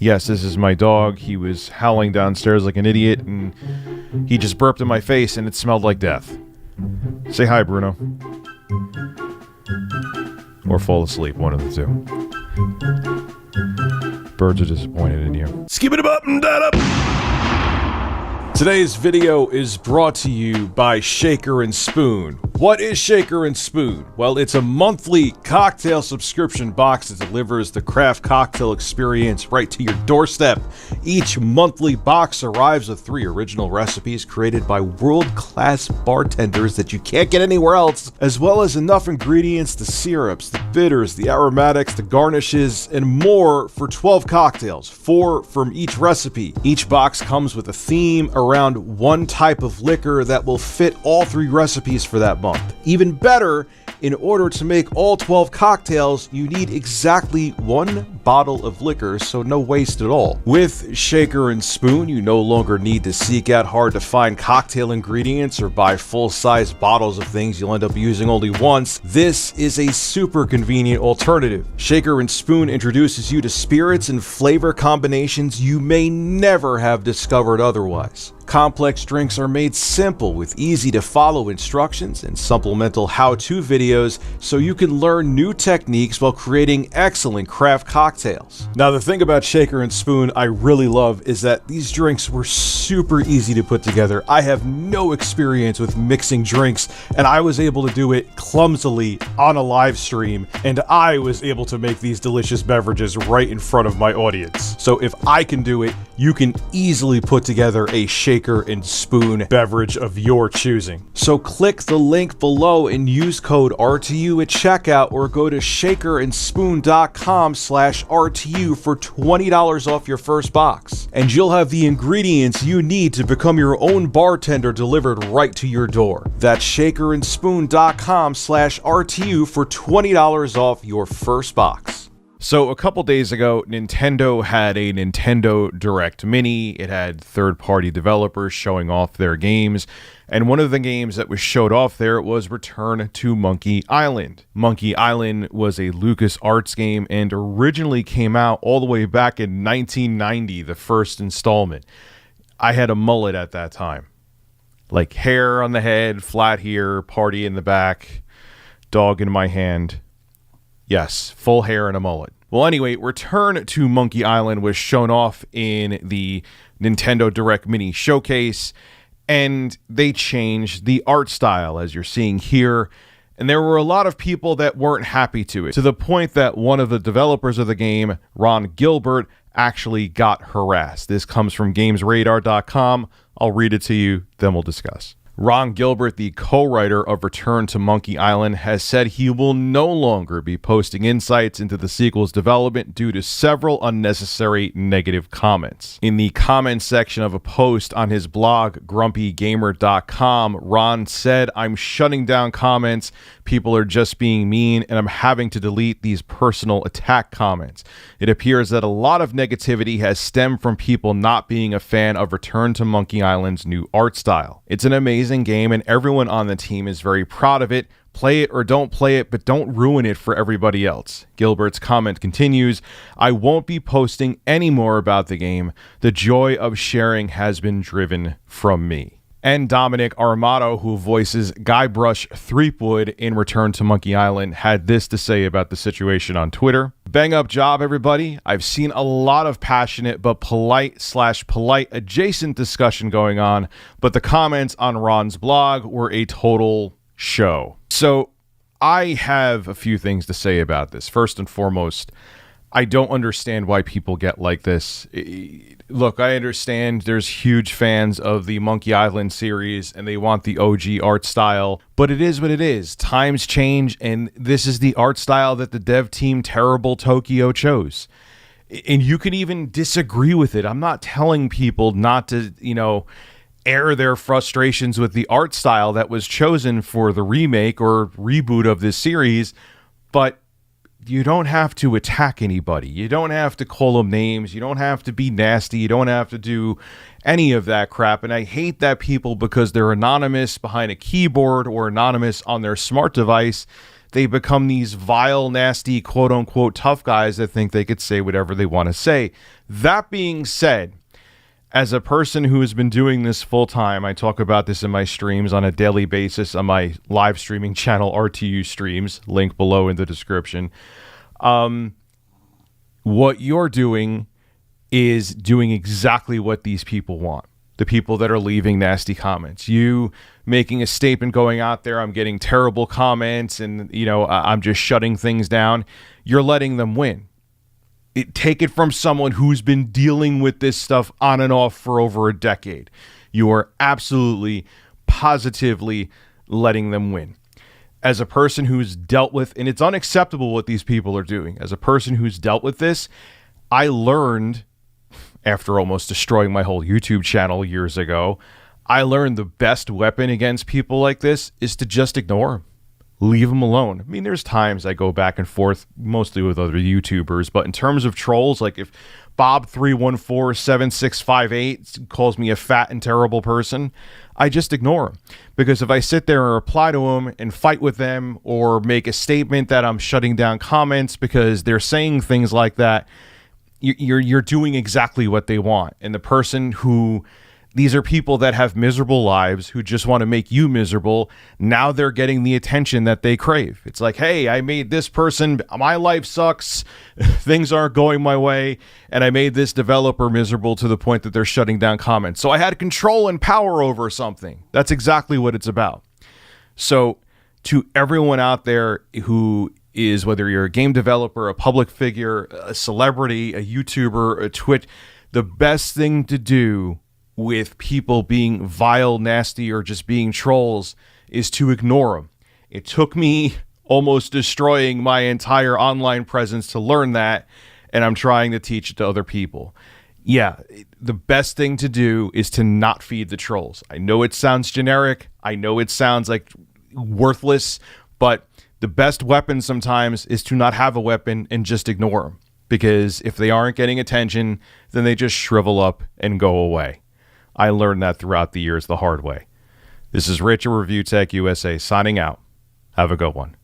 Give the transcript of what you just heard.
Yes, this is my dog. He was howling downstairs like an idiot, and he just burped in my face, and it smelled like death. Say hi, Bruno. Or fall asleep, one of the two. Birds are disappointed in you. Skip it up and that up! Today's video is brought to you by Shaker and Spoon. What is Shaker and Spoon? Well, it's a monthly cocktail subscription box that delivers the craft cocktail experience right to your doorstep. Each monthly box arrives with 3 original recipes created by world-class bartenders that you can't get anywhere else, as well as enough ingredients, the syrups, the bitters, the aromatics, the garnishes, and more for 12 cocktails, 4 from each recipe. Each box comes with a theme around one type of liquor that will fit all 3 recipes for that month. Even better, in order to make all 12 cocktails, you need exactly 1 bottle of liquor, so no waste at all. With Shaker and Spoon, you no longer need to seek out hard-to-find cocktail ingredients or buy full-size bottles of things you'll end up using only once. This is a super convenient alternative. Shaker and Spoon introduces you to spirits and flavor combinations you may never have discovered otherwise. Complex drinks are made simple with easy-to-follow instructions and supplemental how-to videos so you can learn new techniques while creating excellent craft cocktails. Now, the thing about Shaker and Spoon I really love is that these drinks were super easy to put together. I have no experience with mixing drinks, and I was able to do it clumsily on a live stream, and I was able to make these delicious beverages right in front of my audience. So if I can do it, you can easily put together a Shaker and Spoon beverage of your choosing. So click the link below and use code RTU at checkout, or go to shakerandspoon.com/RTU for $20 off your first box. And you'll have the ingredients you need to become your own bartender delivered right to your door. That's shakerandspoon.com/RTU for $20 off your first box. So a couple days ago, Nintendo had a Nintendo Direct Mini. It had third-party developers showing off their games, and one of the games that was showed off there was Return to Monkey Island. Monkey Island was a LucasArts game and originally came out all the way back in 1990, the first installment. I had a mullet at that time. Like hair on the head, flat here, party in the back, dog in my hand. Yes, full hair and a mullet. Well, anyway, Return to Monkey Island was shown off in the Nintendo Direct Mini Showcase, and they changed the art style, as you're seeing here. And there were a lot of people that weren't happy to it, to the point that one of the developers of the game, Ron Gilbert, actually got harassed. This comes from GamesRadar.com. I'll read it to you, then we'll discuss. Ron Gilbert, the co-writer of Return to Monkey Island, has said he will no longer be posting insights into the sequel's development due to several unnecessary negative comments. In the comments section of a post on his blog, grumpygamer.com, Ron said, "I'm shutting down comments. People are just being mean, and I'm having to delete these personal attack comments. It appears that a lot of negativity has stemmed from people not being a fan of Return to Monkey Island's new art style. It's an amazing game, and everyone on the team is very proud of it. Play it or don't play it, but don't ruin it for everybody else." Gilbert's comment continues, "I won't be posting any more about the game. The joy of sharing has been driven from me." And Dominic Armato, who voices Guybrush Threepwood in Return to Monkey Island, had this to say about the situation on Twitter. "Bang up job, everybody. I've seen a lot of passionate but polite/polite adjacent discussion going on, but the comments on Ron's blog were a total show." So I have a few things to say about this. First and foremost, I don't understand why people get like this. Look, I understand there's huge fans of the Monkey Island series and they want the OG art style, but it is what it is. Times change, and this is the art style that the dev team Terrible Tokyo chose. And you can even disagree with it. I'm not telling people not to, air their frustrations with the art style that was chosen for the remake or reboot of this series, but you don't have to attack anybody. You don't have to call them names. You don't have to be nasty. You don't have to do any of that crap. And I hate that people, because they're anonymous behind a keyboard or anonymous on their smart device, they become these vile, nasty, quote unquote tough guys that think they could say whatever they want to say. That being said, as a person who has been doing this full time, I talk about this in my streams on a daily basis on my live streaming channel, RTU Streams, link below in the description. What you're doing is doing exactly what these people want. The people that are leaving nasty comments. You making a statement going out there, I'm getting terrible comments and, I'm just shutting things down. You're letting them win. Take it from someone who's been dealing with this stuff on and off for over a decade. You are absolutely, positively letting them win. As a person who's dealt with, and it's unacceptable what these people are doing, as a person who's dealt with this, I learned, after almost destroying my whole YouTube channel years ago, I learned the best weapon against people like this is to just ignore them. Leave them alone. I mean, there's times I go back and forth, mostly with other YouTubers, but in terms of trolls, like if Bob3147658 calls me a fat and terrible person, I just ignore him. Because if I sit there and reply to him and fight with them or make a statement that I'm shutting down comments because they're saying things like that, you're doing exactly what they want. And the person who... These are people that have miserable lives who just want to make you miserable. Now they're getting the attention that they crave. It's like, hey, I made this person, my life sucks, things aren't going my way, and I made this developer miserable to the point that they're shutting down comments. So I had control and power over something. That's exactly what it's about. So to everyone out there who is, whether you're a game developer, a public figure, a celebrity, a YouTuber, a Twitch, the best thing to do with people being vile, nasty, or just being trolls is to ignore them. It took me almost destroying my entire online presence to learn that, and I'm trying to teach it to other people. Yeah, the best thing to do is to not feed the trolls. I know it sounds generic. I know it sounds like worthless, but the best weapon sometimes is to not have a weapon and just ignore them. Because if they aren't getting attention, then they just shrivel up and go away. I learned that throughout the years the hard way. This is Rich at Review Tech USA signing out. Have a good one.